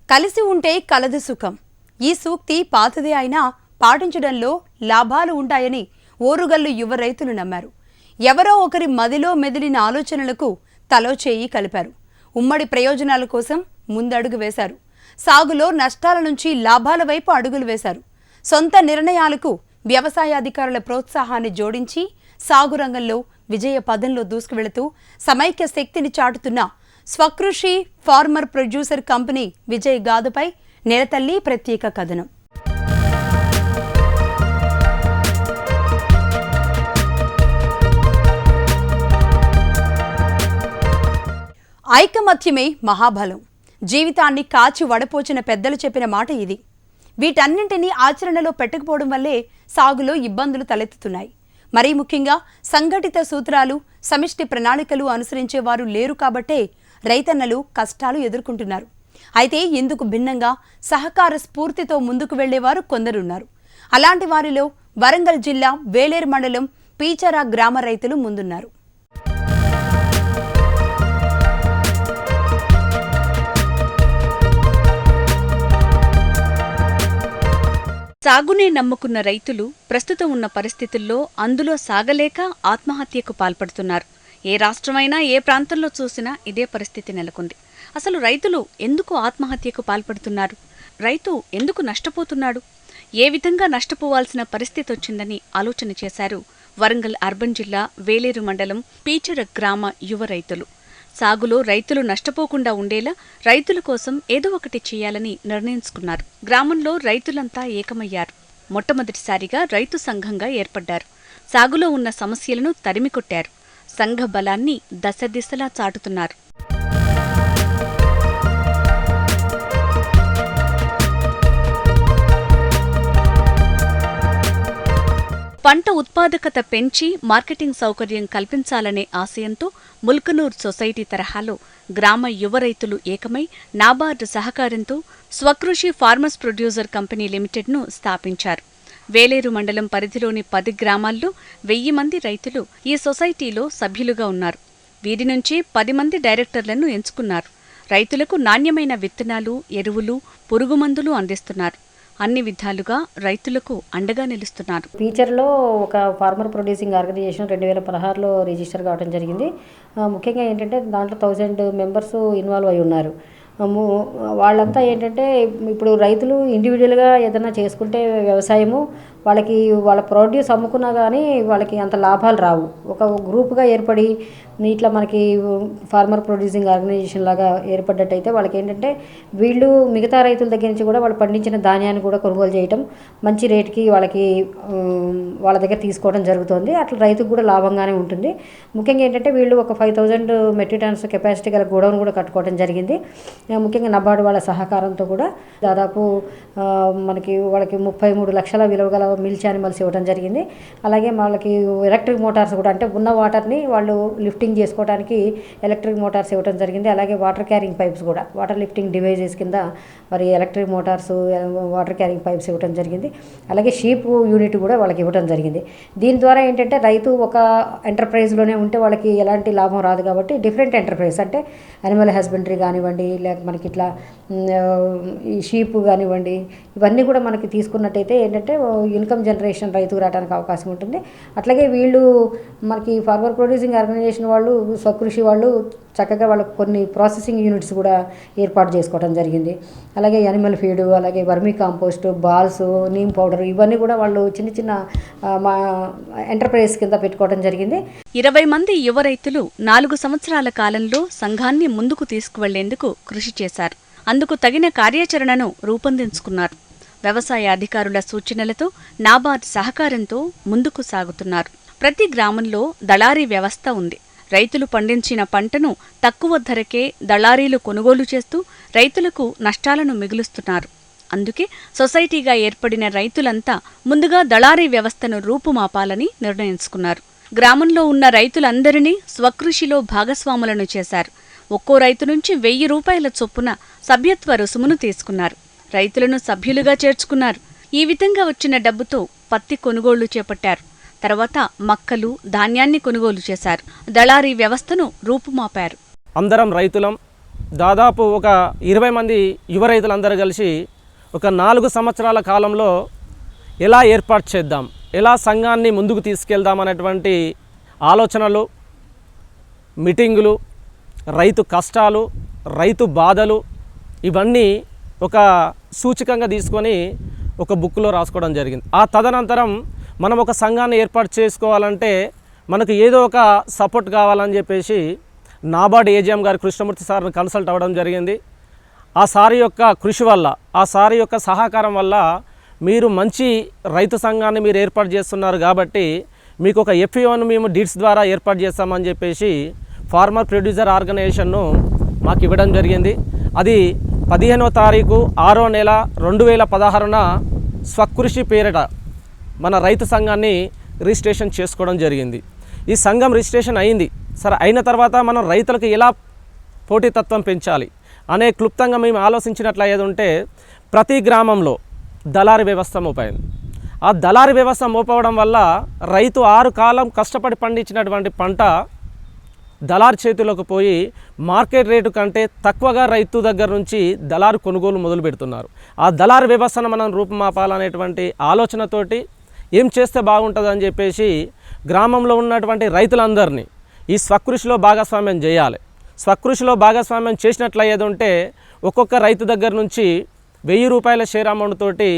కలిసి ఉంటే కలదు సుఖం. ఈ సూక్తి పాతదే అయినా పాటించడంలో లాభాలు ఉంటాయని ఓరుగల్లు యువ రైతులు నమ్మారు. ఎవరో ఒకరి మదిలో మెదిలిన ఆలోచనలకు తలో చేయి కలిపారు. ఉమ్మడి ప్రయోజనాల కోసం ముందడుగు వేశారు. సాగులో నష్టాల నుంచి లాభాల వైపు అడుగులు వేశారు. సొంత నిర్ణయాలకు వ్యవసాయ అధికారుల ప్రోత్సాహాన్ని జోడించి సాగు రంగంలో విజయ పదంలో దూసుకువెళుతూ సమైక్య శక్తిని చాటుతున్న స్వకృషి ఫార్మర్ ప్రొడ్యూసర్ కంపెనీ విజయ్ గాథపై నేలతల్లి ప్రత్యేక కథనం. ఐకమత్యమే మహాబలం. జీవితాన్ని కాచి వడపోచిన పెద్దలు చెప్పిన మాట ఇది. వీటన్నింటినీ ఆచరణలో పెట్టకపోవడం వల్లే సాగులో ఇబ్బందులు తలెత్తుతున్నాయి. మరీ ముఖ్యంగా సంఘటిత సూత్రాలు, సమిష్టి ప్రణాళికలు అనుసరించేవారు లేరు కాబట్టే రైతన్నలు కష్టాలు ఎదుర్కొంటున్నారు. అయితే ఇందుకు భిన్నంగా సహకార స్ఫూర్తితో ముందుకు వెళ్లేవారు కొందరున్నారు. అలాంటి వారిలో వరంగల్ జిల్లా వేలేరు మండలం పీచరా గ్రామ రైతులు ముందున్నారు. సాగునే నమ్ముకున్న రైతులు ప్రస్తుతం ఉన్న పరిస్థితుల్లో అందులో సాగలేక ఆత్మహత్యకు పాల్పడుతున్నారు. ఏ రాష్ట్రమైనా ఏ ప్రాంతంలో చూసినా ఇదే పరిస్థితి నెలకొంది. అసలు రైతులు ఎందుకు ఆత్మహత్యకు పాల్పడుతున్నారు? రైతు ఎందుకు నష్టపోతున్నాడు? ఏ విధంగా నష్టపోవాల్సిన పరిస్థితి వచ్చిందని ఆలోచన చేశారు వరంగల్ అర్బన్ జిల్లా వేలేరు మండలం పీచర గ్రామ యువ రైతులు. సాగులో రైతులు నష్టపోకుండా ఉండేలా రైతుల కోసం ఏదో ఒకటి చేయాలని నిర్ణయించుకున్నారు. గ్రామంలో రైతులంతా ఏకమయ్యారు. మొట్టమొదటిసారిగా రైతు సంఘంగా ఏర్పడ్డారు. సాగులో ఉన్న సమస్యలను తరిమికొట్టారు. సంఘ బలాన్ని దశ దిశలా చాటుతున్నారు. పంట ఉత్పాదకత పెంచి మార్కెటింగ్ సౌకర్యం కల్పించాలనే ఆశయంతో ముల్కనూర్ సొసైటీ తరహాలో గ్రామ యువ రైతులు ఏకమై నాబార్డు సహకారంతో స్వకృషి ఫార్మర్స్ ప్రొడ్యూసర్ కంపెనీ లిమిటెడ్ను స్థాపించారు. వేలేరు మండలం పరిధిలోని 10 గ్రామాల్లో 1000 మంది రైతులు ఈ సొసైటీలో సభ్యులుగా ఉన్నారు. వీరి నుంచి 10 మంది డైరెక్టర్లను ఎంచుకున్నారు. రైతులకు నాణ్యమైన విత్తనాలు, ఎరువులు, పురుగుమందులు అందిస్తున్నారు. అన్ని విధాలుగా రైతులకు అండగా నిలుస్తున్నారు. టీచర్లో ఒక ఫార్మర్ ప్రొడ్యూసింగ్ ఆర్గనైజేషన్ 2016లో రిజిస్టర్ కావడం జరిగింది. ముఖ్యంగా ఏంటంటే దాంట్లో 1000 మెంబర్స్ ఇన్వాల్వ్ అయి ఉన్నారు. వాళ్ళంతా ఏంటంటే ఇప్పుడు రైతులు ఇండివిజువల్గా ఏదైనా చేసుకుంటే వ్యవసాయము వాళ్ళకి వాళ్ళ ప్రొడ్యూస్ అమ్ముకున్నా కానీ వాళ్ళకి అంత లాభాలు రావు. ఒక గ్రూప్గా ఏర్పడి ఇట్లా మనకి ఫార్మర్ ప్రొడ్యూసింగ్ ఆర్గనైజేషన్ లాగా ఏర్పడ్డట్టయితే వాళ్ళకి ఏంటంటే వీళ్ళు మిగతా రైతుల దగ్గర నుంచి కూడా వాళ్ళు పండించిన ధాన్యాన్ని కూడా కొనుగోలు చేయటం, మంచి రేటుకి వాళ్ళకి వాళ్ళ దగ్గర తీసుకోవడం జరుగుతుంది. అట్లా రైతుకు కూడా లాభంగానే ఉంటుంది. ముఖ్యంగా ఏంటంటే వీళ్ళు ఒక 5000 మెట్రిక్ టన్స్ కెపాసిటీ గల గోడౌన్ కూడా కట్టుకోవడం జరిగింది. ముఖ్యంగా నబార్డు వాళ్ళ సహకారంతో కూడా దాదాపు మనకి వాళ్ళకి 33 లక్షల విలువ గల మిల్చ్ యానిమల్స్ ఇవ్వడం జరిగింది. అలాగే వాళ్ళకి ఎలక్ట్రిక్ మోటార్స్ కూడా, అంటే ఉన్న వాటర్ని వాళ్ళు లిఫ్టింగ్ చేసుకోవడానికి ఎలక్ట్రిక్ మోటార్స్ ఇవ్వడం జరిగింది. అలాగే వాటర్ క్యారింగ్ పైప్స్ కూడా, వాటర్ లిఫ్టింగ్ డివైజెస్ కింద మరి electric Motors, water carrying pipes ఇవ్వడం జరిగింది. అలాగే షీప్ యూనిట్ కూడా వాళ్ళకి ఇవ్వడం జరిగింది. దీని ద్వారా ఏంటంటే రైతు ఒక ఎంటర్ప్రైజ్లోనే ఉంటే వాళ్ళకి ఎలాంటి లాభం రాదు కాబట్టి డిఫరెంట్ ఎంటర్ప్రైజ్, అంటే అనిమల్ హస్బెండరీ కానివ్వండి, లేక మనకి ఇట్లా ఈ షీప్ కానివ్వండి, ఇవన్నీ కూడా మనకి తీసుకున్నట్టయితే ఏంటంటే ఇన్కమ్ జనరేషన్ రైతుకు రావడానికి అవకాశం ఉంటుంది. అట్లాగే వీళ్ళు మనకి ఫార్మర్ ప్రొడ్యూసింగ్ ఆర్గనైజేషన్ వాళ్ళు, స్వకృషి వాళ్ళు చక్కగా వాళ్ళకు కొన్ని ప్రాసెసింగ్ యూనిట్స్ కూడా ఏర్పాటు చేసుకోవడం జరిగింది. అలాగే యానిమల్ ఫీడ్, అలాగే vermi compost, balls, neem powder, ఇవన్నీ కూడా వాళ్ళు చిన్న చిన్న మా ఎంటర్ప్రైజ్ కింద పెట్టుకోవడం జరిగింది. 20 మంది యువ రైతులు 4 సంవత్సరాల కాలంలో సంఘాన్ని ముందుకు తీసుకువెళ్లేందుకు కృషి చేశారు. అందుకు తగిన కార్యాచరణను రూపొందించుకున్నారు. వ్యవసాయ అధికారుల సూచనలతో, నాబార్డు సహకారంతో ముందుకు సాగుతున్నారు. ప్రతి గ్రామంలో దళారీ వ్యవస్థ ఉంది. రైతులు పండించిన పంటను తక్కువ ధరకే దళారీలు కొనుగోలు చేస్తూ రైతులకు నష్టాలను మిగులుస్తున్నారు. అందుకే సొసైటీగా ఏర్పడిన రైతులంతా ముందుగా దళారీ వ్యవస్థను రూపుమాపాలని నిర్ణయించుకున్నారు. గ్రామంలో ఉన్న రైతులందరినీ స్వకృషిలో భాగస్వాములను చేశారు. ఒక్కో రైతు నుంచి 1000 రూపాయల చొప్పున సభ్యత్వ రుసుమును తీసుకున్నారు. రైతులను సభ్యులుగా చేర్చుకున్నారు. ఈ విధంగా వచ్చిన డబ్బుతో పత్తి కొనుగోళ్లు చేపట్టారు. తర్వాత మక్కలు, ధాన్యాన్ని కొనుగోలు చేశారు. దళారీ వ్యవస్థను రూపుమాపారు. అందరం రైతులం, దాదాపు ఒక 20 మంది యువ రైతులందరూ కలిసి ఒక 4 సంవత్సరాల కాలంలో ఎలా ఏర్పాటు చేద్దాం, ఎలా సంఘాన్ని ముందుకు తీసుకెళ్దాం అనేటువంటి ఆలోచనలు, మీటింగులు, రైతు కష్టాలు, రైతు బాధలు ఇవన్నీ ఒక సూచికంగా తీసుకొని ఒక బుక్లో రాసుకోవడం జరిగింది. ఆ తదనంతరం మనం ఒక సంఘాన్ని ఏర్పాటు చేసుకోవాలంటే మనకు ఏదో ఒక సపోర్ట్ కావాలని చెప్పేసి నాబార్డ్ ఏజీఎం గారు కృష్ణమూర్తి సార్ని కన్సల్ట్ అవ్వడం జరిగింది. ఆ సార్ యొక్క కృషి వల్ల, ఆ సార్ యొక్క సహకారం వల్ల మీరు మంచి రైతు సంఘాన్ని మీరు ఏర్పాటు చేస్తున్నారు కాబట్టి మీకు ఒక ఎఫ్ఈఓను మేము డిడ్స్ ద్వారా ఏర్పాటు చేస్తామని చెప్పేసి ఫార్మర్ ప్రొడ్యూసర్ ఆర్గనైజేషన్ను మాకు ఇవ్వడం జరిగింది. అది 15వ తారీఖు 6వ నెల 2016న స్వకృషి పేరిట మన రైతు సంఘాన్ని రిజిస్ట్రేషన్ చేసుకోవడం జరిగింది. ఈ సంఘం రిజిస్ట్రేషన్ అయింది. సరే, అయిన తర్వాత మనం రైతులకు ఎలా పోటీతత్వం పెంచాలి అనే క్లుప్తంగా మేము ఆలోచించినట్లయితే ఉంటే ప్రతి గ్రామంలో దళారీ వ్యవస్థ మోపైంది. ఆ దళారీ వ్యవస్థ మోపవడం వల్ల రైతు 6 కాలం కష్టపడి పండించినటువంటి పంట దళారు చేతిలోకి పోయి మార్కెట్ రేటు కంటే తక్కువగా రైతు దగ్గర నుంచి దళారు కొనుగోలు మొదలు పెడుతున్నారు. ఆ దళారు వ్యవస్థను మనం రూపుమాపాలనేటువంటి ఆలోచనతోటి ఏం చేస్తే బాగుంటుందని చెప్పేసి గ్రామంలో ఉన్నటువంటి రైతులందరినీ ఈ స్వకృషిలో భాగస్వామ్యం చేయాలి. స్వకృషిలో భాగస్వామ్యం చేసినట్లయితే ఉంటే ఒక్కొక్క రైతు దగ్గర నుంచి 1000 రూపాయల షేర్ అమౌంట్ తోటి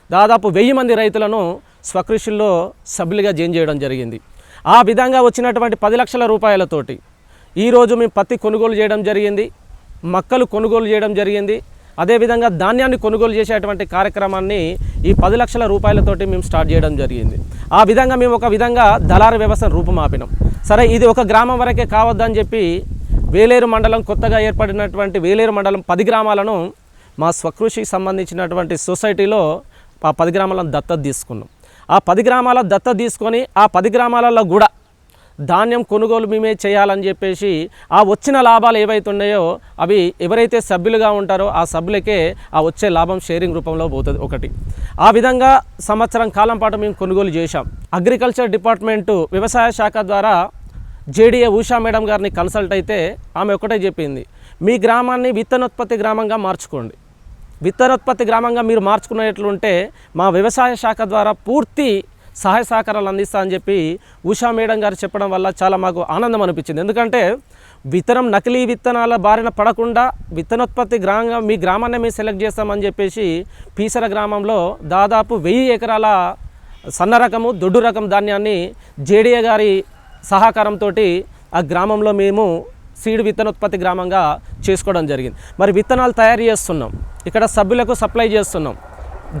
దాదాపు 1000 మంది రైతులను స్వకృషిలో సభ్యులుగా జాయిన్ చేయడం జరిగింది. ఆ విధంగా వచ్చినటువంటి 10 లక్షల రూపాయలతోటి ఈరోజు మేము పత్తి కొనుగోలు చేయడం జరిగింది, మక్కలు కొనుగోలు చేయడం జరిగింది. అదేవిధంగా ధాన్యాన్ని కొనుగోలు చేసేటువంటి కార్యక్రమాన్ని ఈ 10 లక్షల రూపాయలతోటి మేము స్టార్ట్ చేయడం జరిగింది. ఆ విధంగా మేము ఒక విధంగా దళారు వ్యవస్థను రూపుమాపినాం. సరే, ఇది ఒక గ్రామం వరకే కావద్దని చెప్పి వేలేరు మండలం, కొత్తగా ఏర్పడినటువంటి వేలేరు మండలం 10 గ్రామాలను మా స్వకృషికి సంబంధించినటువంటి సొసైటీలో ఆ 10 గ్రామాలను దత్తత తీసుకున్నాం. ఆ 10 గ్రామాల దత్తత తీసుకొని ఆ 10 గ్రామాలలో కూడా ధాన్యం కొనుగోలు మేమే చేయాలని చెప్పేసి ఆ వచ్చిన లాభాలు ఏవైతే ఉన్నాయో అవి ఎవరైతే సభ్యులుగా ఉంటారో ఆ సభ్యులకే ఆ వచ్చే లాభం షేరింగ్ రూపంలో పోతుంది ఒకటి. ఆ విధంగా సంవత్సరం కాలం పాటు మేము కొనుగోలు చేశాం. అగ్రికల్చర్ డిపార్ట్మెంటు వ్యవసాయ శాఖ ద్వారా జేడీఏ ఉషా మేడం గారిని కన్సల్ట్ అయితే ఆమె ఒకటే చెప్పింది, మీ గ్రామాన్ని విత్తనోత్పత్తి గ్రామంగా మార్చుకోండి. విత్తనోత్పత్తి గ్రామంగా మీరు మార్చుకునేట్లుంటే మా వ్యవసాయ శాఖ ద్వారా పూర్తి సహాయ సహకారాలు అందిస్తా అని చెప్పి ఉషా మేడం గారు చెప్పడం వల్ల చాలా మాకు ఆనందం అనిపించింది. ఎందుకంటే నకిలీ విత్తనాల బారిన పడకుండా విత్తనోత్పత్తి గ్రామంగా మీ గ్రామాన్ని మేము సెలెక్ట్ చేస్తామని చెప్పేసి పీసర గ్రామంలో దాదాపు 1000 ఎకరాల సన్న రకము, దొడ్డు రకం ధాన్యాన్ని జేడీఏ గారి సహకారంతో ఆ గ్రామంలో మేము సీడ్ విత్తనోత్పత్తి గ్రామంగా చేసుకోవడం జరిగింది. మరి విత్తనాలు తయారు చేస్తున్నాం, ఇక్కడ సభ్యులకు సప్లై చేస్తున్నాం,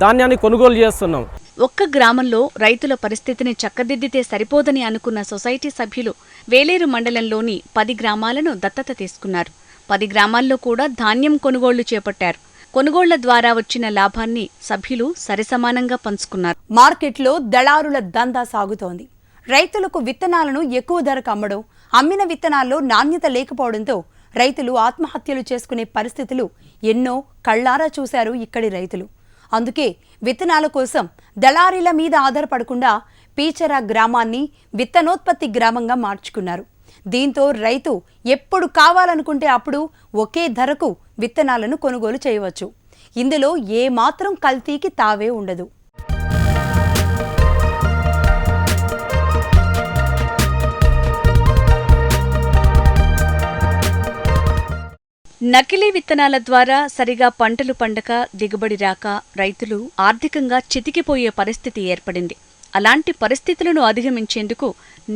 ధాన్యాన్ని కొనుగోలు చేస్తున్నాం. ఒక్క గ్రామంలో రైతుల పరిస్థితిని చక్కదిద్దితే సరిపోదని అనుకున్న సొసైటీ సభ్యులు వేలేరు మండలంలోని 10 గ్రామాలను దత్తత తీసుకున్నారు. 10 గ్రామాల్లో కూడా ధాన్యం కొనుగోళ్లు చేపట్టారు. కొనుగోళ్ల ద్వారా వచ్చిన లాభాన్ని సభ్యులు సరిసమానంగా పంచుకున్నారు. మార్కెట్లో దళారుల దందా సాగుతోంది. రైతులకు విత్తనాలను ఎక్కువ ధరకు అమ్మడం, అమ్మిన విత్తనాల్లో నాణ్యత లేకపోవడంతో రైతులు ఆత్మహత్యలు చేసుకునే పరిస్థితులు ఎన్నో కళ్లారా చూశారు ఇక్కడి రైతులు. అందుకే విత్తనాల కోసం దళారీల మీద ఆధారపడకుండా పీచర గ్రామాన్ని విత్తనోత్పత్తి గ్రామంగా మార్చుకున్నారు. దీంతో రైతు ఎప్పుడు కావాలనుకుంటే అప్పుడు ఒకే ధరకు విత్తనాలను కొనుగోలు చేయవచ్చు. ఇందులో ఏమాత్రం కల్తీకి తావే ఉండదు. నకిలీ విత్తనాల ద్వారా సరిగా పంటలు పండక దిగుబడి రాక రైతులు ఆర్థికంగా చితికిపోయే పరిస్థితి ఏర్పడింది. అలాంటి పరిస్థితులను అధిగమించేందుకు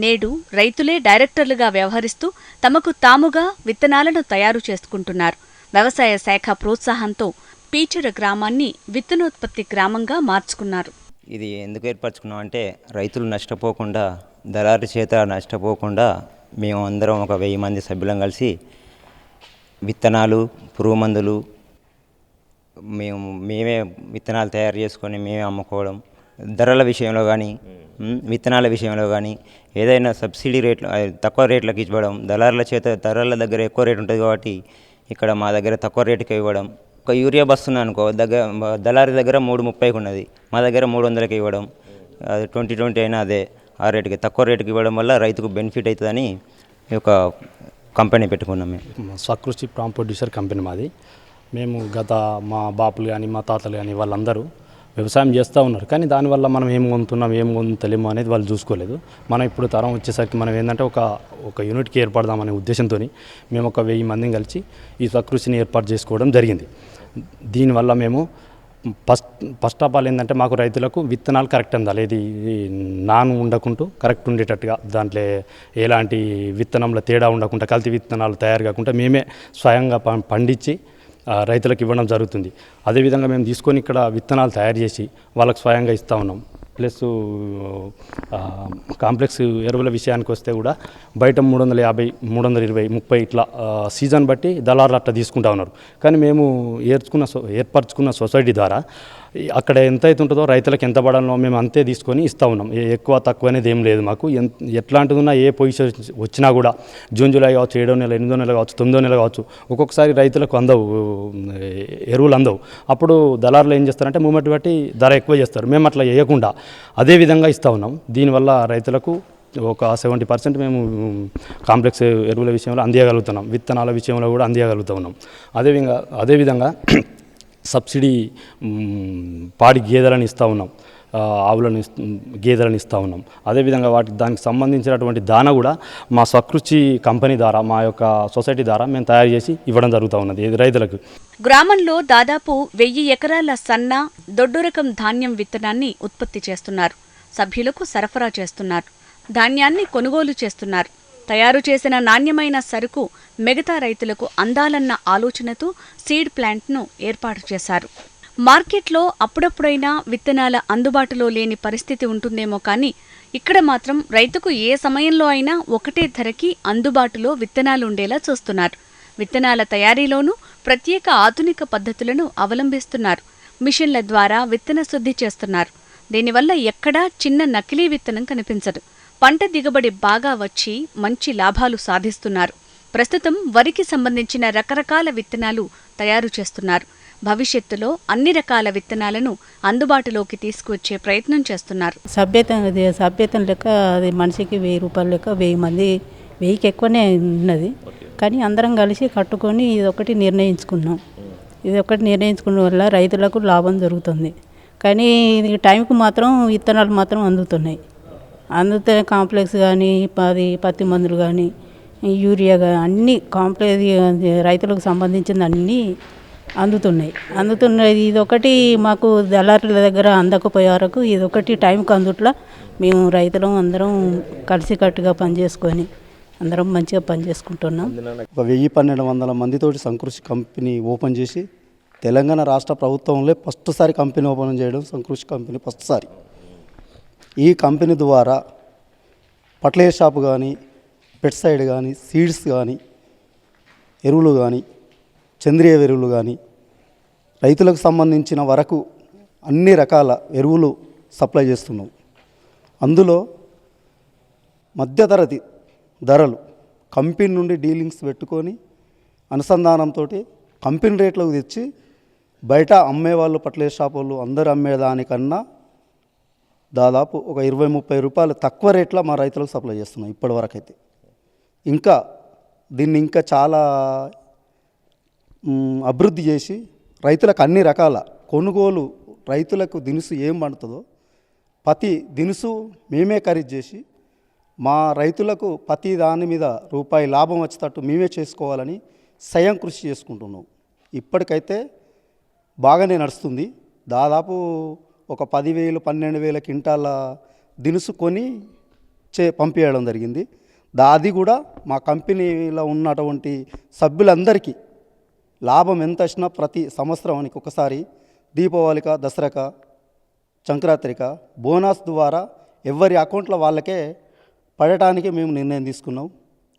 నేడు రైతులే డైరెక్టర్లుగా వ్యవహరిస్తూ తమకు తాముగా విత్తనాలను తయారు చేసుకుంటున్నారు. వ్యవసాయ శాఖ ప్రోత్సాహంతో పీచర గ్రామాన్ని విత్తనోత్పత్తి గ్రామంగా మార్చుకున్నారు. ఇది ఎందుకు ఏర్పరచుకున్నాం అంటే రైతులు నష్టపోకుండా, దళారీ చేత నష్టపోకుండా మేము అందరం ఒక 1000 మంది సభ్యులం కలిసి విత్తనాలు, పురుగు మందులు మేమే విత్తనాలు తయారు చేసుకొని మేమే అమ్ముకోవడం, ధరల విషయంలో కానీ విత్తనాల విషయంలో కానీ ఏదైనా సబ్సిడీ రేట్లు తక్కువ రేట్లకు ఇవ్వడం, దళారుల చేత ధరల దగ్గర ఎక్కువ రేటు ఉంటుంది కాబట్టి ఇక్కడ మా దగ్గర తక్కువ రేటుకి ఇవ్వడం. ఒక యూరియా బస్సున్నా అనుకో దళారి దగ్గర 330కి ఉన్నది, మా దగ్గర 300కి ఇవ్వడం. అది 2020 అయినా అదే ఆ రేటుకి తక్కువ రేటుకి ఇవ్వడం వల్ల రైతుకు బెనిఫిట్ అవుతుందని ఒక కంపెనీ పెట్టుకున్నాం మేము. స్వకృషి ప్రామ్ ప్రొడ్యూసర్ కంపెనీ మాది. మేము మా బాపులు కానీ మా తాతలు కానీ వాళ్ళందరూ వ్యవసాయం చేస్తూ ఉన్నారు. కానీ దానివల్ల మనం ఏం కొంటున్నాం ఏం కొంటలేమో అనేది వాళ్ళు చూసుకోలేదు. మనం ఇప్పుడు తరం వచ్చేసరికి మనం ఏంటంటే ఒక యూనిట్కి ఏర్పడదామనే ఉద్దేశంతో మేము ఒక 1000 మందిని కలిసి ఈ స్వకృషిని ఏర్పాటు చేసుకోవడం జరిగింది. దీనివల్ల మేము ఫస్ట్ ఆఫ్ ఆల్ ఏంటంటే మాకు రైతులకు విత్తనాలు కరెక్ట్ అందాలి, ఇది నాను ఉండకుంటూ కరెక్ట్ ఉండేటట్టుగా, దాంట్లో ఎలాంటి విత్తనంలో తేడా ఉండకుండా కల్తీ విత్తనాలు తయారు కాకుండా మేమే స్వయంగా పండించి రైతులకు ఇవ్వడం జరుగుతుంది. అదేవిధంగా మేము తీసుకొని ఇక్కడ విత్తనాలు తయారు చేసి వాళ్ళకు స్వయంగా ఇస్తూ ఉన్నాం. ప్లస్ కాంప్లెక్స్ ఎరువుల విషయానికి వస్తే కూడా బయట 350, 320, 30 ఇట్లా సీజన్ బట్టి దళారులు అట్లా తీసుకుంటా ఉన్నారు. కానీ మేము ఏర్పరచుకున్న సొసైటీ ద్వారా అక్కడ ఎంత అయితే ఉంటుందో రైతులకు ఎంత పడాలో మేము అంతే తీసుకొని ఇస్తూ ఉన్నాం. ఎక్కువ తక్కువ అనేది ఏం లేదు మాకు. ఎట్లాంటిది ఉన్నా ఏ పొజిషన్ వచ్చినా కూడా జూన్ జూలై కావచ్చు, 7వ నెల, 8వ నెల కావచ్చు, 9వ నెల కావచ్చు, ఒక్కొక్కసారి రైతులకు అందవు, ఎరువులు అందవు. అప్పుడు దళారులు ఏం చేస్తారంటే మూమెంట్ బట్టి ధర ఎక్కువ చేస్తారు. మేము అట్లా వేయకుండా అదే విధంగా ఇస్తూ ఉన్నాం. దీనివల్ల రైతులకు ఒక 70% మేము కాంప్లెక్స్ ఎరువుల విషయంలో అందియగలుగుతున్నాం, విత్తనాల విషయంలో కూడా అందియగలుగుతూ ఉన్నాం. అదేవిధంగా సబ్సిడీ పాడి గేదెలను ఇస్తూ ఉన్నాం, ఆవులను గేదెలను ఇస్తూ ఉన్నాం. అదేవిధంగా దానికి సంబంధించినటువంటి దాన కూడా మా స్వకృషి కంపెనీ ద్వారా, మా యొక్క సొసైటీ ద్వారా మేము తయారు చేసి ఇవ్వడం జరుగుతూ ఉన్నది రైతులకు. గ్రామంలో దాదాపు 1000 ఎకరాల సన్న, దొడ్డు రకం ధాన్యం విత్తనాన్ని ఉత్పత్తి చేస్తున్నారు. సభ్యులకు సరఫరా చేస్తున్నారు. ధాన్యాన్ని కొనుగోలు చేస్తున్నారు. తయారు చేసిన నాణ్యమైన సరుకు మిగతా రైతులకు అందాలన్న ఆలోచనతో సీడ్ ప్లాంట్ను ఏర్పాటు చేశారు. మార్కెట్లో అప్పుడప్పుడైనా విత్తనాల అందుబాటులో లేని పరిస్థితి ఉంటుందేమో కానీ ఇక్కడ మాత్రం రైతుకు ఏ సమయంలో అయినా ఒకటే ధరకి అందుబాటులో విత్తనాలు ఉండేలా చూస్తున్నారు. విత్తనాల తయారీలోనూ ప్రత్యేక ఆధునిక పద్ధతులను అవలంబిస్తున్నారు. మిషన్ల ద్వారా విత్తన శుద్ధి చేస్తున్నారు. దీనివల్ల ఎక్కడా చిన్న నకిలీ విత్తనం కనిపించదు. పంట దిగుబడి బాగా వచ్చి మంచి లాభాలు సాధిస్తున్నారు. ప్రస్తుతం వరికి సంబంధించిన రకరకాల విత్తనాలు తయారు చేస్తున్నారు. భవిష్యత్తులో అన్ని రకాల విత్తనాలను అందుబాటులోకి తీసుకువచ్చే ప్రయత్నం చేస్తున్నారు. సభ్యతం లెక్క అది మనిషికి 1000 రూపాయల లెక్క 1000 మంది, 1000కి ఎక్కువనే ఉన్నది. కానీ అందరం కలిసి కట్టుకొని ఇదొకటి నిర్ణయించుకున్నాం. నిర్ణయించుకున్న వల్ల రైతులకు లాభం జరుగుతుంది. కానీ టైంకు మాత్రం విత్తనాలు మాత్రం అందుతున్నాయి. అందుతే కాంప్లెక్స్ కానీ పత్తి మందులు కానీ యూరియా కానీ అన్నీ కాంప్లెక్స్ రైతులకు సంబంధించిన అన్నీ అందుతున్నాయి. ఇదొకటి మాకు దళారుల దగ్గర అందకపోయే వరకు ఇదొకటి టైంకి అందుట్లా మేము రైతులం అందరం కలిసికట్టుగా పనిచేసుకొని అందరం మంచిగా పనిచేసుకుంటున్నాం. 1000-1200 మందితోటి సంకృషి కంపెనీ ఓపెన్ చేసి తెలంగాణ రాష్ట్ర ప్రభుత్వంలో ఫస్ట్ సారి కంపెనీ ఓపెన్ చేయడం సంకృషి కంపెనీ ఫస్ట్ సారి. ఈ కంపెనీ ద్వారా ఫర్టిలైజర్ షాప్ కానీ, పెస్టిసైడ్ కానీ, సీడ్స్ కానీ, ఎరువులు కానీ, సేంద్రియ ఎరువులు కానీ, రైతులకు సంబంధించిన వరకు అన్ని రకాల ఎరువులు సప్లై చేస్తున్నాం. అందులో మధ్యతరగతి ధరలు కంపెనీ నుండి డీలింగ్స్ పెట్టుకొని అనుసంధానంతో కంపెనీ రేట్లకు తెచ్చి బయట అమ్మేవాళ్ళు ఫర్టిలైజర్ షాప్ వాళ్ళు అందరూ అమ్మేదానికన్నా దాదాపు ఒక 20-30 రూపాయలు తక్కువ రేట్లో మా రైతులకు సప్లై చేస్తున్నాం ఇప్పటివరకు అయితే. ఇంకా దీన్ని ఇంకా చాలా అభివృద్ధి చేసి రైతులకు అన్ని రకాల కొనుగోలు, రైతులకు దినుసు ఏం పండుతుందో ప్రతి దినుసు మేమే ఖరీదు చేసి మా రైతులకు ప్రతి దాని మీద రూపాయి లాభం వచ్చేటట్టు మేమే చేసుకోవాలని స్వయం కృషి చేసుకుంటున్నాం. ఇప్పటికైతే బాగానే నడుస్తుంది. దాదాపు ఒక 10,000-12,000 క్వింటాల దినుసు కొని పంపించడం జరిగింది. అది కూడా మా కంపెనీలో ఉన్నటువంటి సభ్యులందరికీ లాభం ఎంత వచ్చినా ప్రతి సంవత్సరానికి ఒకసారి దీపావళిక, దసరాక, సంక్రాంతిక బోనస్ ద్వారా ఎవరి అకౌంట్లో వాళ్ళకే పడటానికి మేము నిర్ణయం తీసుకున్నాం.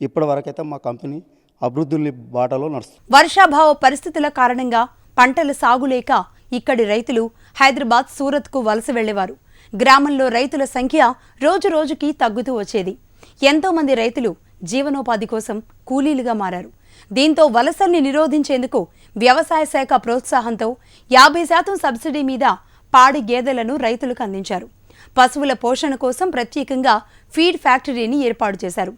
ఇప్పటివరకైతే మా కంపెనీ అభివృద్ధి బాటలో నడుస్తుంది. వర్షాభావ పరిస్థితుల కారణంగా పంటల సాగులేక ఇక్కడి రైతులు హైదరాబాద్, సూరత్కు వలస వెళ్లేవారు. గ్రామంలో రైతుల సంఖ్య రోజు రోజుకి తగ్గుతూ వచ్చేది. ఎంతో మంది రైతులు జీవనోపాధి కోసం కూలీలుగా మారారు. దీంతో వలసల్ని నిరోధించేందుకు వ్యవసాయ శాఖ ప్రోత్సాహంతో 50% సబ్సిడీ మీద పాడి గేదెలను రైతులకు అందించారు. పశువుల పోషణ కోసం ప్రత్యేకంగా ఫీడ్ ఫ్యాక్టరీని ఏర్పాటు చేశారు.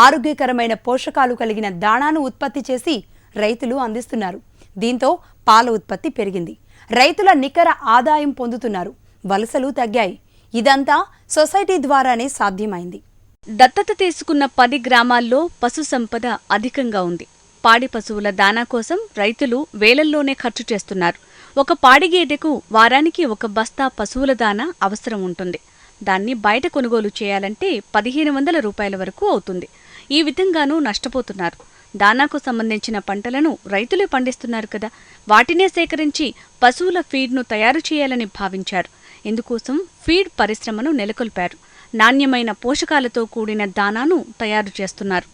ఆరోగ్యకరమైన పోషకాలు కలిగిన దాణాను ఉత్పత్తి చేసి రైతులు అందిస్తున్నారు. దీంతో పాల ఉత్పత్తి పెరిగింది. రైతుల నికర ఆదాయం పొందుతున్నారు. వలసలు తగ్గాయి. ఇదంతా సొసైటీ ద్వారానే సాధ్యమైంది. దత్తత తీసుకున్న 10 గ్రామాల్లో పశు సంపద అధికంగా ఉంది. పాడి పశువుల దానా కోసం రైతులు వేలల్లోనే ఖర్చు చేస్తున్నారు. ఒక పాడి గేదెకు వారానికి 1 బస్తా పశువుల దానా అవసరం ఉంటుంది. దాన్ని బయట కొనుగోలు చేయాలంటే 1500 రూపాయల వరకు అవుతుంది. ఈ విధంగానూ నష్టపోతున్నారు. దానాకు సంబంధించిన పంటలను రైతులే పండిస్తున్నారు కదా, వాటినే సేకరించి పశువుల ఫీడ్ను తయారు చేయాలని భావించారు. ఇందుకోసం ఫీడ్ పరిశ్రమను నెలకొల్పారు. నాణ్యమైన పోషకాలతో కూడిన దానాను తయారు చేస్తున్నారు.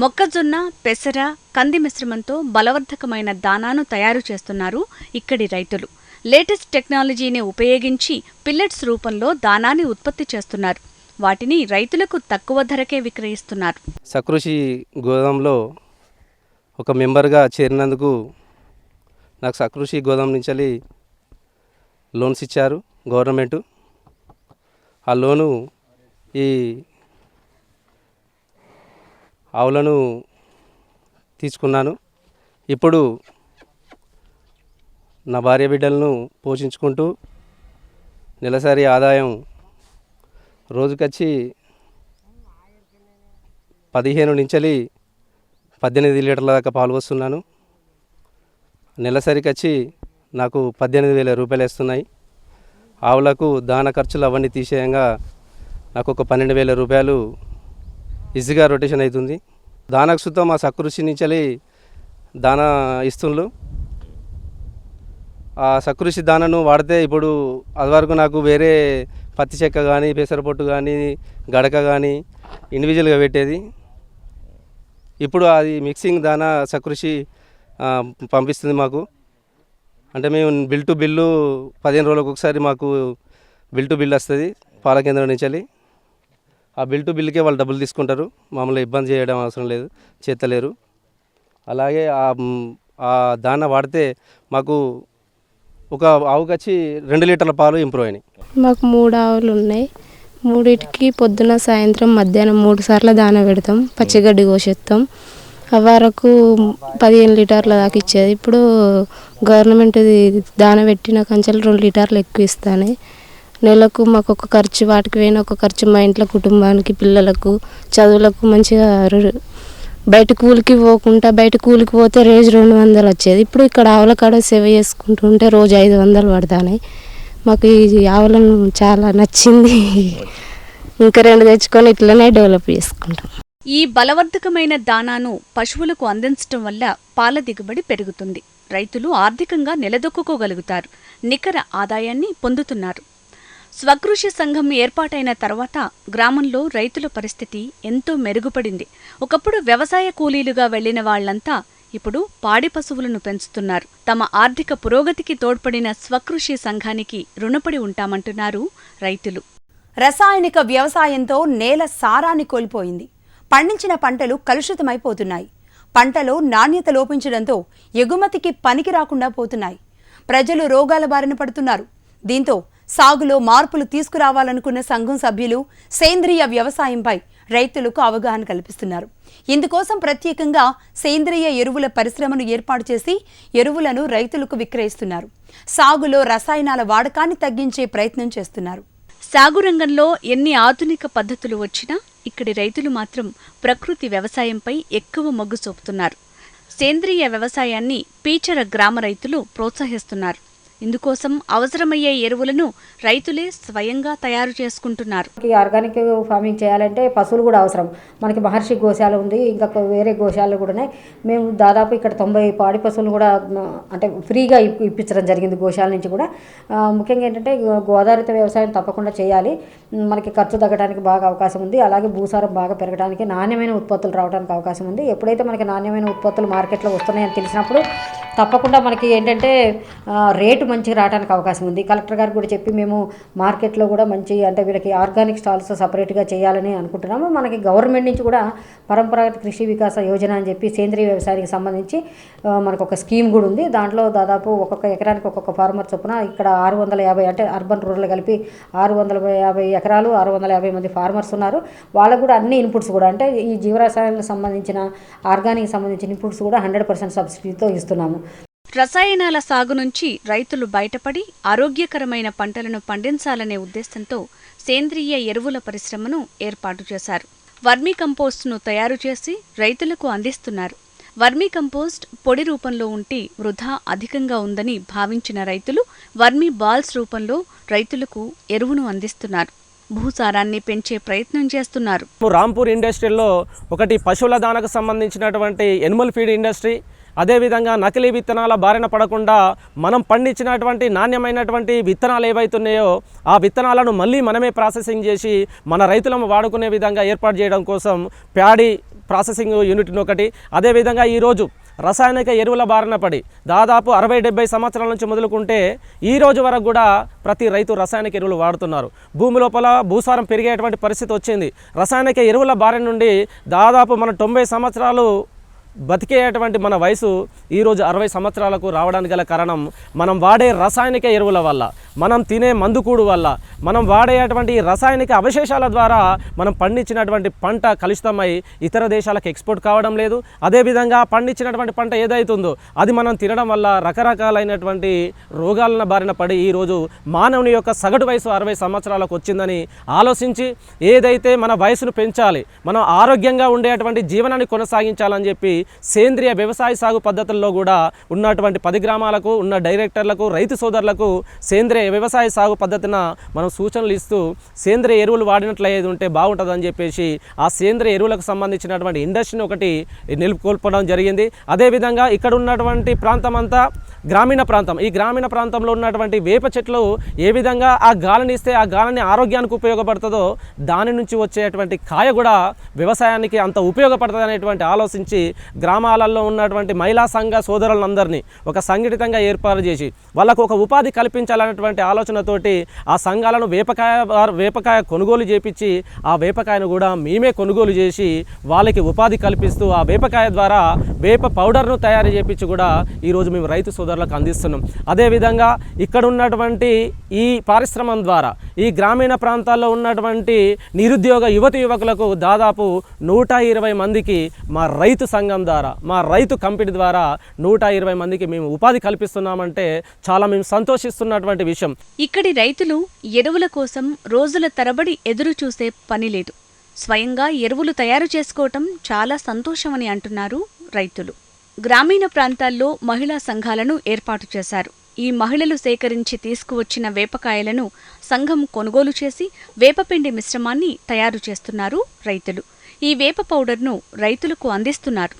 మొక్కజొన్న, పెసర, కంది మిశ్రమంతో బలవర్ధకమైన దానాను తయారు చేస్తున్నారు ఇక్కడి రైతులు. లేటెస్ట్ టెక్నాలజీని ఉపయోగించి పిల్లెట్స్ రూపంలో దానాన్ని ఉత్పత్తి చేస్తున్నారు. వాటిని రైతులకు తక్కువ ధరకే విక్రయిస్తున్నారు. సకృషి గోదాంలో ఒక మెంబర్గా చేరినందుకు నాకు సకృషి గోదాం నుంచి లోన్స్ ఇచ్చారు గవర్నమెంటు. ఆ లోను ఈ ఆవులను తీసుకున్నాను. ఇప్పుడు నా భార్య బిడ్డలను పోషించుకుంటూ నెలసరి ఆదాయం రోజుకొచ్చి 15 నుంచి 18 లీటర్ల దాకా పాలు వస్తున్నాను. నెలసరికి వచ్చి నాకు 18,000 రూపాయలు వేస్తున్నాయి. ఆవులకు దాన ఖర్చులు అవన్నీ తీసేయంగా నాకు ఒక 12,000 రూపాయలు ఈజీగా రొటేషన్ అవుతుంది. దానకు సుతం మా సకృషి నుంచి దానా ఇస్తుండ్రు. ఆ సకృషి దానను వాడితే ఇప్పుడు అది వరకు నాకు వేరే పత్తి చెక్క కానీ పెసరపొట్టు కానీ గడక కానీ ఇండివిజువల్గా పెట్టేది. ఇప్పుడు అది మిక్సింగ్ దానా సకృషి పంపిస్తుంది మాకు. అంటే మేము బిల్ టు బిల్లు 15 రోజులకు ఒకసారి మాకు బిల్ టు బిల్ వస్తుంది పాల కేంద్రం నుంచి. ఆ బిల్ టు బిల్కే వాళ్ళు డబ్బులు తీసుకుంటారు. మామూలుగా ఇబ్బంది చేయడం అవసరం లేదు, చేతలేరు. అలాగే ఆ దాన వాడితే మాకు ఒక ఆవుకి వచ్చి 2 లీటర్ల పాలు ఇంప్రూవ్ అయినాయి. మాకు 3 ఆవులు ఉన్నాయి. 3టికి పొద్దున సాయంత్రం మధ్యాహ్నం 3 సార్లు దాన పెడతాం. పచ్చిగడ్డి కోసేస్తాం. వరకు 15 లీటర్ల దాకా ఇచ్చేది. ఇప్పుడు గవర్నమెంట్ దాన పెట్టిన కంచెలు 2 లీటర్లు ఎక్కువ ఇస్తాను. నెలకు మాకు ఒక ఖర్చు, వాటికి పోయిన ఒక ఖర్చు, మా ఇంట్లో కుటుంబానికి, పిల్లలకు, చదువులకు మంచిగా బయట కూలికి పోకుండా, బయట కూలికి పోతే రోజు 200 వచ్చేది. ఇప్పుడు ఇక్కడ ఆవుల కాడ సేవ చేసుకుంటుంటే రోజు 500 పడతాయి. మాకు ఈ ఆవులను చాలా నచ్చింది. ఇంకా 2 తెచ్చుకొని ఇట్లనే డెవలప్ చేసుకుంటాం. ఈ బలవర్ధకమైన దానాను పశువులకు అందించడం వల్ల పాల దిగుబడి పెరుగుతుంది. రైతులు ఆర్థికంగా నిలదొక్కుకోగలుగుతారు. నికర ఆదాయాన్ని పొందుతున్నారు. స్వకృషి సంఘం ఏర్పాటైన తర్వాత గ్రామంలో రైతుల పరిస్థితి ఎంతో మెరుగుపడింది. ఒకప్పుడు వ్యవసాయ కూలీలుగా వెళ్లిన వాళ్లంతా ఇప్పుడు పాడి పశువులను పెంచుతున్నారు. తమ ఆర్థిక పురోగతికి తోడ్పడిన స్వకృషి సంఘానికి రుణపడి ఉంటామంటున్నారు రైతులు. రసాయనిక వ్యవసాయంతో నేల సారాన్ని కోల్పోయింది. పండించిన పంటలు కలుషితమైపోతున్నాయి. పంటలో నాణ్యత లోపించడంతో ఎగుమతికి పనికి రాకుండా పోతున్నాయి. ప్రజలు రోగాల బారిన పడుతున్నారు. దీంతో సాగులో మార్పులు తీసుకురావాలనుకున్న సంఘం సభ్యులు సేంద్రియ వ్యవసాయంపై రైతులకు అవగాహన కల్పిస్తున్నారు. ఇందుకోసం ప్రత్యేకంగా సేంద్రియ ఎరువుల పరిశ్రమను ఏర్పాటు చేసి ఎరువులను రైతులకు విక్రయిస్తున్నారు. సాగులో రసాయనాల వాడకాన్ని తగ్గించే ప్రయత్నం చేస్తున్నారు. సాగు రంగంలో ఎన్ని ఆధునిక పద్ధతులు వచ్చినా ఇక్కడి రైతులు మాత్రం ప్రకృతి వ్యవసాయంపై ఎక్కువ మొగ్గు చూపుతున్నారు. సేంద్రియ వ్యవసాయాన్ని పీచర గ్రామ రైతులు ప్రోత్సహిస్తున్నారు. ఇందుకోసం అవసరమయ్యే ఎరువులను రైతులే స్వయంగా తయారు చేసుకుంటున్నారు. ఆర్గానిక్ ఫార్మింగ్ చేయాలంటే పశువులు కూడా అవసరం. మనకి మహర్షి గోశాల ఉంది, ఇంకా వేరే గోశాలలు కూడా ఉన్నాయి. మేము దాదాపు ఇక్కడ 90 పాడి పశువులు కూడా అంటే ఫ్రీగా ఇప్పించడం జరిగింది గోశాల నుంచి కూడా. ముఖ్యంగా ఏంటంటే గోదావరిత వ్యవసాయం తప్పకుండా చేయాలి. మనకి ఖర్చు తగ్గడానికి బాగా అవకాశం ఉంది. అలాగే భూసారం బాగా పెరగడానికి, నాణ్యమైన ఉత్పత్తులు రావడానికి అవకాశం ఉంది. ఎప్పుడైతే మనకి నాణ్యమైన ఉత్పత్తులు మార్కెట్లో వస్తున్నాయని తెలిసినప్పుడు తప్పకుండా మనకి ఏంటంటే రేటు మంచిగా రావడానికి అవకాశం ఉంది. కలెక్టర్ గారికి కూడా చెప్పి మేము మార్కెట్లో కూడా మంచి అంటే వీళ్ళకి ఆర్గానిక్ స్టాల్స్ సపరేట్గా చేయాలని అనుకుంటున్నాము. మనకి గవర్నమెంట్ నుంచి కూడా పరంపరాగత కృషి వికాస యోజన అని చెప్పి సేంద్రీయ వ్యవసాయానికి సంబంధించి మనకు ఒక స్కీమ్ కూడా ఉంది. దాంట్లో దాదాపు ఒక్కొక్క ఎకరానికి ఒక్కొక్క ఫార్మర్ చొప్పున ఇక్కడ 650 అంటే అర్బన్ రూరల్ కలిపి 650 ఎకరాలు 650 మంది ఫార్మర్స్ ఉన్నారు. వాళ్ళకు కూడా అన్ని ఇన్పుట్స్ కూడా అంటే ఈ జీవరసాయనాలకు సంబంధించిన ఆర్గానిక్ సంబంధించిన ఇన్పుట్స్ కూడా 100% సబ్సిడీతో ఇస్తున్నాము. రసాయనాల సాగు నుంచి రైతులు బయటపడి ఆరోగ్యకరమైన పంటలను పండించాలనే ఉద్దేశంతో సేంద్రియ ఎరువుల పరిశ్రమను ఏర్పాటు చేశారు. వర్మీ కంపోస్ట్ను తయారు చేసి రైతులకు అందిస్తున్నారు. వర్మీ కంపోస్ట్ పొడి రూపంలో ఉంటే వృధా అధికంగా ఉందని భావించిన రైతులు వర్మీ బాల్స్ రూపంలో రైతులకు ఎరువును అందిస్తున్నారు. భూసారాన్ని పెంచే ప్రయత్నం చేస్తున్నారు. రాంపూర్ ఇండస్ట్రీలో ఒకటి పశువుల దానకు సంబంధించినటువంటి ఎనిమల్ ఫీడ్ ఇండస్ట్రీ, అదేవిధంగా నకిలీ విత్తనాల బారిన పడకుండా మనం పండించినటువంటి నాణ్యమైనటువంటి విత్తనాలు ఏవైతున్నాయో ఆ విత్తనాలను మళ్ళీ మనమే ప్రాసెసింగ్ చేసి మన రైతులను వాడుకునే విధంగా ఏర్పాటు చేయడం కోసం ప్యాడీ ప్రాసెసింగ్ యూనిట్ని ఒకటి, అదేవిధంగా ఈరోజు రసాయనిక ఎరువుల బారిన పడి దాదాపు 60-70 సంవత్సరాల నుంచి మొదలుకుంటే ఈ రోజు వరకు కూడా ప్రతి రైతు రసాయనిక ఎరువులు వాడుతున్నారు. భూమి లోపల భూసారం పెరిగేటువంటి పరిస్థితి వచ్చింది. రసాయనిక ఎరువుల బారి నుండి దాదాపు మన 90 సంవత్సరాలు బతికేటువంటి మన వయసు ఈరోజు 60 సంవత్సరాలకు రావడానికి గల కారణం మనం వాడే రసాయనిక ఎరువుల వల్ల, మనం తినే మందుకూడు వల్ల, మనం వాడేటువంటి రసాయనిక అవశేషాల ద్వారా మనం పండించినటువంటి పంట కలుషితమై ఇతర దేశాలకు ఎక్స్పోర్ట్ కావడం లేదు. అదేవిధంగా పండించినటువంటి పంట ఏదైతుందో అది మనం తినడం వల్ల రకరకాలైనటువంటి రోగాలను బారిన పడి ఈరోజు మానవుని యొక్క సగటు వయసు 60 సంవత్సరాలకు వచ్చిందని ఆలోచించి ఏదైతే మన వయసును పెంచాలి, మనం ఆరోగ్యంగా ఉండేటువంటి జీవనాన్ని కొనసాగించాలని చెప్పి సేంద్రియ వ్యవసాయ సాగు పద్ధతుల్లో కూడా ఉన్నటువంటి 10 గ్రామాలకు ఉన్న డైరెక్టర్లకు రైతు సోదరులకు సేంద్రియ వ్యవసాయ సాగు పద్ధతిన మనం సూచనలు ఇస్తూ సేంద్రియ ఎరువులు వాడినట్లయితే ఉంటే బాగుంటుందని చెప్పేసి ఆ సేంద్రియ ఎరువులకు సంబంధించినటువంటి ఇండస్ట్రీని ఒకటి నెలకొల్పడం జరిగింది. అదేవిధంగా ఇక్కడ ఉన్నటువంటి ప్రాంతం అంతా గ్రామీణ ప్రాంతం. ఈ గ్రామీణ ప్రాంతంలో ఉన్నటువంటి వేప చెట్లు ఏ విధంగా ఆ గాలిని ఇస్తే ఆ గాలిని ఆరోగ్యానికి ఉపయోగపడుతుందో దాని నుంచి వచ్చేటువంటి కాయ కూడా వ్యవసాయానికి అంత ఉపయోగపడుతుంది అనేటువంటి ఆలోచించి గ్రామాలలో ఉన్నటువంటి మహిళా సంఘ సోదరులందరినీ ఒక సంఘటితంగా ఏర్పాటు చేసి వాళ్ళకు ఒక ఉపాధి కల్పించాలనేటువంటి ఆలోచనతోటి ఆ సంఘాలను వేపకాయ కొనుగోలు చేపించి ఆ వేపకాయను కూడా మేమే కొనుగోలు చేసి వాళ్ళకి ఉపాధి కల్పిస్తూ ఆ వేపకాయ ద్వారా వేప పౌడర్ను తయారు చేపించి కూడా ఈరోజు మేము రైతు సోదరులకు అందిస్తున్నాం. అదేవిధంగా ఇక్కడ ఉన్నటువంటి ఈ పారిశ్రమం ద్వారా ఈ గ్రామీణ ప్రాంతాల్లో ఉన్నటువంటి నిరుద్యోగ యువకులకు దాదాపు 120 మందికి మా రైతు సంఘం ద్వారా, మా రైతు కంపెనీ ద్వారా 120 మందికి మేము ఉపాధి కల్పిస్తున్నామంటే చాలా మేము సంతోషిస్తున్నటువంటి విషయం. ఇక్కడి రైతులు ఎరువుల కోసం రోజుల తరబడి ఎదురు చూసే పని లేదు. స్వయంగా ఎరువులు తయారు చేసుకోవటం చాలా సంతోషమని అంటున్నారు రైతులు. గ్రామీణ ప్రాంతాల్లో మహిళా సంఘాలను ఏర్పాటు చేశారు. ఈ మహిళలు సేకరించి తీసుకువచ్చిన వేపకాయలను సంఘం కొనుగోలు చేసి వేపపిండి మిశ్రమాన్ని తయారు చేస్తున్నారు రైతులు. ఈ వేప పౌడర్ను రైతులకు అందిస్తున్నారు.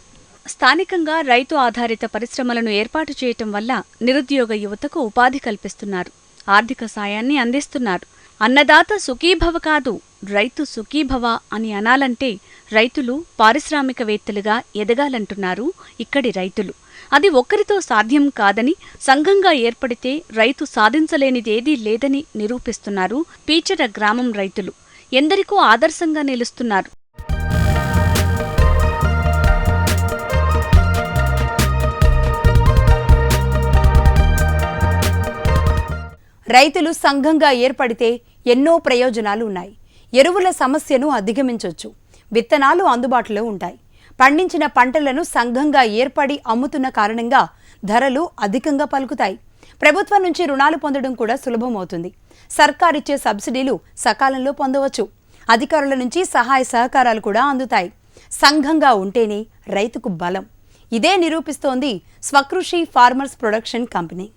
స్థానికంగా రైతు ఆధారిత పరిశ్రమలను ఏర్పాటు చేయటం వల్ల నిరుద్యోగ యువతకు ఉపాధి కల్పిస్తున్నారు. ఆర్థిక సాయాన్ని అందిస్తున్నారు. అన్నదాత సుఖీభవ కాదు, రైతు సుఖీభవ అని అనాలంటే రైతులు పారిశ్రామికవేత్తలుగా ఎదగాలంటున్నారు ఇక్కడి రైతులు. అది ఒక్కరితో సాధ్యం కాదని, సంఘంగా ఏర్పడితే రైతు సాధించలేనిదేదీ లేదని నిరూపిస్తున్నారు పీచర గ్రామం రైతులు. ఎందరికో ఆదర్శంగా నిలుస్తున్నారు. రైతులు సంఘంగా ఏర్పడితే ఎన్నో ప్రయోజనాలు ఉన్నాయి. ఎరువుల సమస్యను అధిగమించొచ్చు. విత్తనాలు అందుబాటులో ఉంటాయి. పండించిన పంటలను సంఘంగా ఏర్పడి అమ్ముతున్న కారణంగా ధరలు అధికంగా పలుకుతాయి. ప్రభుత్వం నుంచి రుణాలు పొందడం కూడా సులభమవుతుంది. సర్కారిచ్చే సబ్సిడీలు సకాలంలో పొందవచ్చు. అధికారుల నుంచి సహాయ సహకారాలు కూడా అందుతాయి. సంఘంగా ఉంటేనే రైతుకు బలం. ఇదే నిరూపిస్తోంది స్వకృషి ఫార్మర్స్ ప్రొడక్షన్ కంపెనీ.